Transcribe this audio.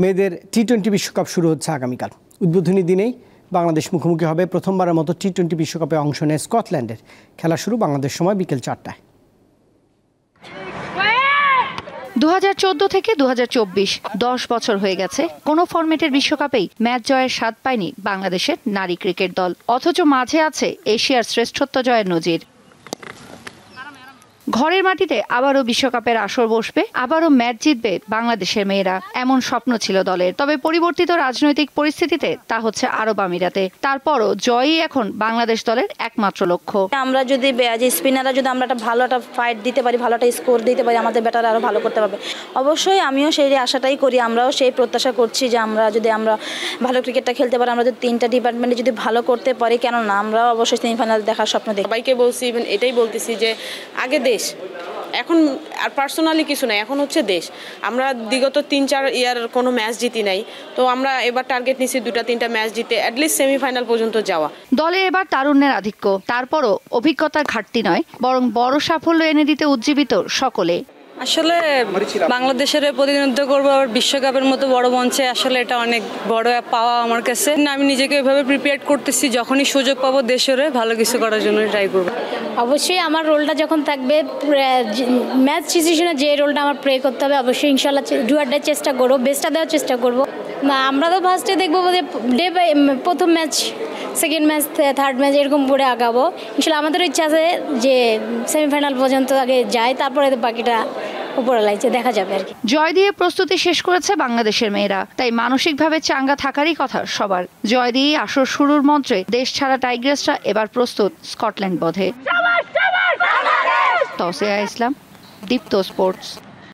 মেয়েদের টি-20 বিশ্বকাপ শুরু হচ্ছে আগামীকাল। উদ্বোধনী দিনেই বাংলাদেশ মুখোমুখি হবে প্রথমবারের মতো টি-20 বিশ্বকাপে অংশ নেয় স্কটল্যান্ডের। খেলা শুরু বাংলাদেশ সময় বিকেল 4টায়। 2014 থেকে 2024 10 বছর হয়ে গেছে, কোনো ফরম্যাটের বিশ্বকাপেই ম্যাচ জয়ের স্বাদ পায়নি বাংলাদেশের নারী ক্রিকেট দল। অথচ মাঝে আছে এশিয়ার শ্রেষ্ঠত্ব জয়ের নজির। ঘরের মাটিতে আবারও বিশ্বকাপের আসর বসবে, আবারও ম্যাচ জিতবে বাংলাদেশের মেয়েরা, এমন স্বপ্ন ছিল দলের। তবে পরিবর্তিত রাজনৈতিক পরিস্থিতিতে তা হচ্ছে আরব আমিরাতে। তারপরও জয়ই এখন বাংলাদেশ দলের একমাত্র লক্ষ্য। আমরা যদি স্পিনাররা যদি আমরা একটা ভালো একটা ফাইট দিতে পারি, ভালো একটা স্কোর দিতে পারি, আমাদের ব্যাটার আরো ভালো করতে পারবে। অবশ্যই আমিও সেই আশাটাই করি, আমরাও সেই প্রত্যাশা করছি যে আমরা ভালো ক্রিকেটটা খেলতে পারি, আমরা যদি তিনটা ডিপার্টমেন্টে যদি ভালো করতে পারি, কেন না আমরাও অবশ্যই সেমিফাইনাল দেখার স্বপ্ন দেখি। সবাইকে বলছি, ইভেন এটাই বলতেছি যে আগে দেশ, এখন আর পার্সোনালি কিছু নাই, এখন হচ্ছে দেশ। আমরা বিগত 3-4 ইয়ার কোনো ম্যাচ জিতি নাই, তো আমরা এবার টার্গেট নিচ্ছি 2-3টা ম্যাচ জিতে অ্যাটলিস্ট সেমিফাইনাল পর্যন্ত যাওয়া। দলে এবার তারুণ্যের আধিক্য, তারপরও অভিজ্ঞতার ঘাটতি নয়, বরং বড় সাফল্য এনে দিতে উজ্জীবিত সকলে। আসলে বাংলাদেশের প্রতিনিধিত্ব করবো আবার বিশ্বকাপের মতো বড় মঞ্চে, আসলে এটা অনেক বড় পাওয়া আমার কাছে। আমি নিজেকে এভাবে প্রিপেয়ার করতেছি, যখনই সুযোগ পাবো দেশের ভালো কিছু করার জন্য ট্রাই করবো। অবশ্যই আমার রোলটা যখন থাকবে ম্যাচ ডিসিশনে, যে রোলটা আমার প্লে করতে হবে, অবশ্যই ইনশাল্লাহ ডুয়ারটার চেষ্টা করবো, বেস্টটা দেওয়ার চেষ্টা করবো। না আমরা তো ফার্স্টে দেখবো যে প্রথম match, second match, third match এরকম করে আগাবো। ইনশাল্লাহ আমাদের ইচ্ছা আছে যে সেমিফাইনাল পর্যন্ত আগে যায়, তারপরে বাকিটা উপরে লাগছে দেখা যাবে আর কি। জয় দিয়ে প্রস্তুতি শেষ করেছে বাংলাদেশের মেয়েরা, তাই মানসিকভাবে চাঙ্গা থাকারই কথা সবার। জয় দিয়ে আসর শুরুর মন্ত্রে দেশ ছাড়া টাইগ্রেসরা এবার প্রস্তুত স্কটল্যান্ড বধে। তৌসিয়া ইসলাম, দীপ্ত স্পোর্টস।